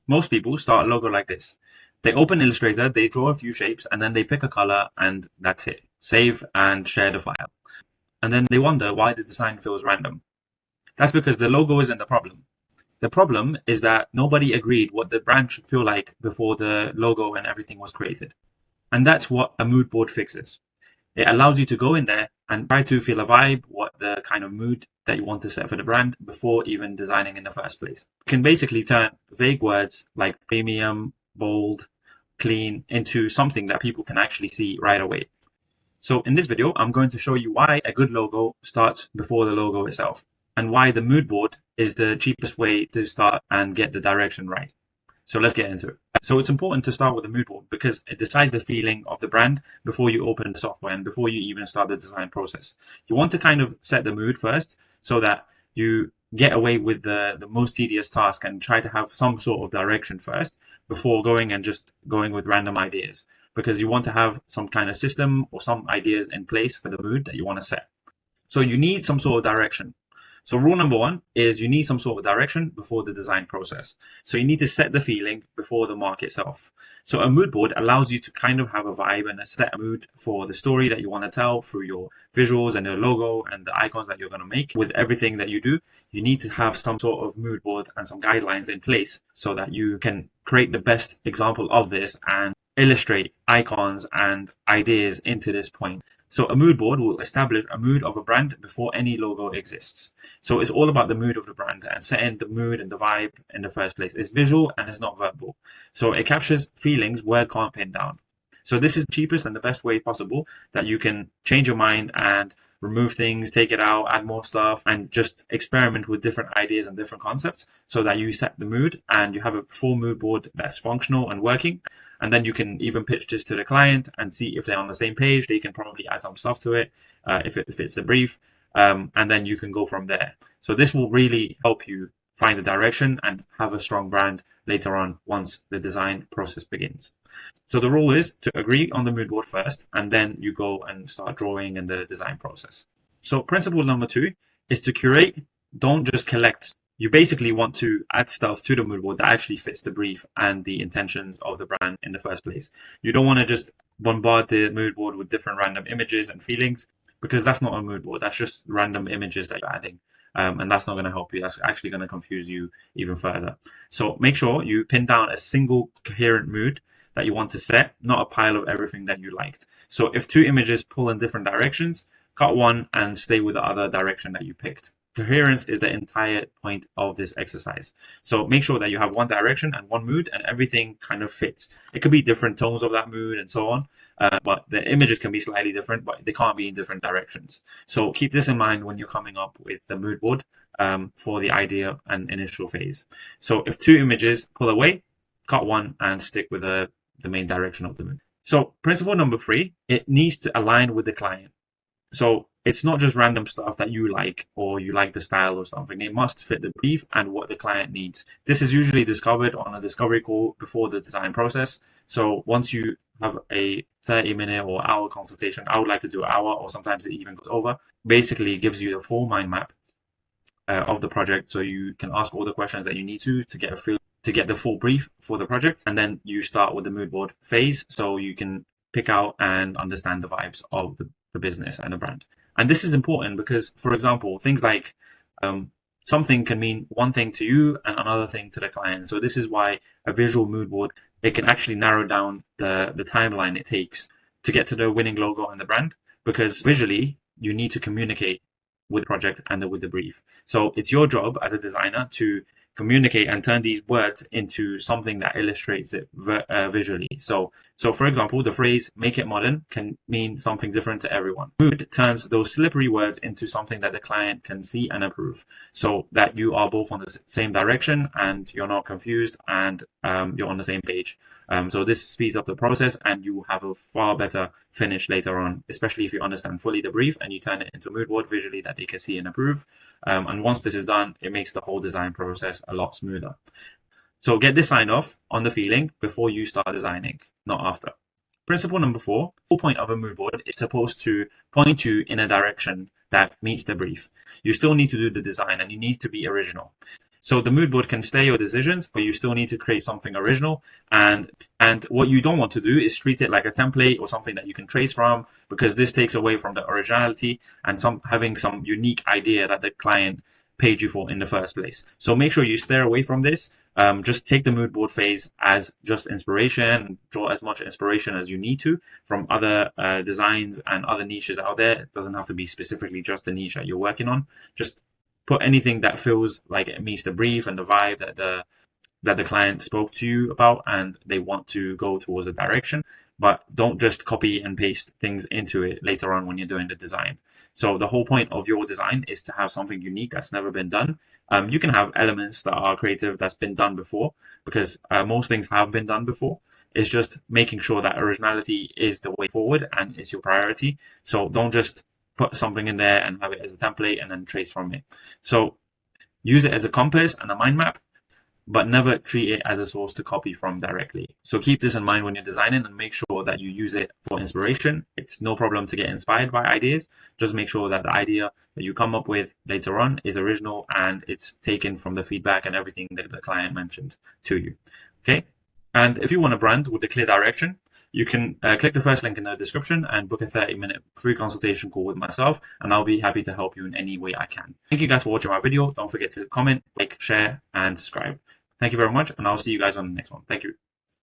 Most people start a logo like this. They open Illustrator, they draw a few shapes, and then they pick a color, and that's it. Save and share the file. And then they wonder why the design feels random. That's because the logo isn't the problem. The problem is that nobody agreed what the brand should feel like before the logo and everything was created. And that's what a mood board fixes. It allows you to go in there and try to feel a vibe, what the kind of mood that you want to set for the brand before even designing in the first place. You can basically turn vague words like premium, bold, clean into something that people can actually see right away. So in this video, I'm going to show you why a good logo starts before the logo itself, and why the mood board is the cheapest way to start and get the direction right. So let's get into it. So it's important to start with a mood board because it decides the feeling of the brand before you open the software and before you even start the design process. You want to kind of set the mood first so that you get away with the most tedious task and try to have some sort of direction first before going and just going with random ideas, because you want to have some kind of system or some ideas in place for the mood that you want to set. So you need some sort of direction. So rule number one is you need some sort of direction before the design process. So you need to set the feeling before the mark itself. So a mood board allows you to kind of have a vibe and a set mood for the story that you want to tell through your visuals and your logo and the icons that you're going to make. With everything that you do, you need to have some sort of mood board and some guidelines in place so that you can create the best example of this and illustrate icons and ideas into this point. So a mood board will establish a mood of a brand before any logo exists. So it's all about the mood of the brand and setting the mood and the vibe in the first place. It's visual and it's not verbal. So it captures feelings word can't pin down. So this is the cheapest and the best way possible that you can change your mind and remove things, take it out, add more stuff, and just experiment with different ideas and different concepts so that you set the mood and you have a full mood board that's functional and working. And then you can even pitch this to the client and see if they're on the same page. They can probably add some stuff to it if it's a brief, and then you can go from there. So this will really help you find the direction and have a strong brand later on once the design process begins. So the rule is to agree on the mood board first, and then you go and start drawing in the design process. So principle number two is to curate, don't just collect. You basically want to add stuff to the mood board that actually fits the brief and the intentions of the brand in the first place. You don't want to just bombard the mood board with different random images and feelings, because that's not a mood board. That's just random images that you're adding. And that's not going to help you. That's actually going to confuse you even further. So make sure you pin down a single coherent mood that you want to set, not a pile of everything that you liked. So if two images pull in different directions, cut one and stay with the other direction that you picked. Coherence is the entire point of this exercise. So make sure that you have one direction and one mood and everything kind of fits. It could be different tones of that mood and so on, but the images can be slightly different, but they can't be in different directions. So keep this in mind when you're coming up with the mood board for the idea and initial phase. So if two images pull away, cut one and stick with the main direction of the mood. So principle number three, it needs to align with the client. So it's not just random stuff that you like or you like the style or something. It must fit the brief and what the client needs. This is usually discovered on a discovery call before the design process. So once you have a 30-minute or hour consultation, I would like to do an hour, or sometimes it even goes over. Basically, it gives you the full mind map of the project, so you can ask all the questions that you need to get a feel, to get the full brief for the project. And then you start with the mood board phase, so you can pick out and understand the vibes of the business and the brand. And this is important because, for example, things like something can mean one thing to you and another thing to the client. So this is why a visual mood board, it can actually narrow down the timeline it takes to get to the winning logo and the brand, because visually you need to communicate with the project and with the brief. So it's your job as a designer to communicate and turn these words into something that illustrates it visually. So for example, the phrase "make it modern" can mean something different to everyone. Mood turns those slippery words into something that the client can see and approve, so that you are both on the same direction and you're not confused and you're on the same page. So this speeds up the process and you have a far better finish later on, especially if you understand fully the brief and you turn it into a mood board visually that they can see and approve. And once this is done, it makes the whole design process a lot smoother. So get this signed off on the feeling before you start designing, not after. Principle number four, the whole point of a mood board is supposed to point you in a direction that meets the brief. You still need to do the design and you need to be original. So the mood board can stay your decisions, but you still need to create something original. And what you don't want to do is treat it like a template or something that you can trace from, because this takes away from the originality and having some unique idea that the client paid you for in the first place. So make sure you steer away from this. Just take the mood board phase as just inspiration, draw as much inspiration as you need to from other designs and other niches out there. It doesn't have to be specifically just the niche that you're working on. Just put anything that feels like it meets the brief and the vibe that the client spoke to you about and they want to go towards a direction. But don't just copy and paste things into it later on when you're doing the design. So the whole point of your design is to have something unique that's never been done. You can have elements that are creative that's been done before, because most things have been done before. It's just making sure that originality is the way forward and is your priority. So don't just put something in there and have it as a template and then trace from it. So use it as a compass and a mind map, but never treat it as a source to copy from directly. So keep this in mind when you're designing and make sure that you use it for inspiration. It's no problem to get inspired by ideas. Just make sure that the idea that you come up with later on is original and it's taken from the feedback and everything that the client mentioned to you. Okay. And if you want a brand with a clear direction, you can click the first link in the description and book a 30-minute free consultation call with myself, and I'll be happy to help you in any way I can. Thank you guys for watching my video. Don't forget to comment, like, share, and subscribe. Thank you very much, and I'll see you guys on the next one. Thank you.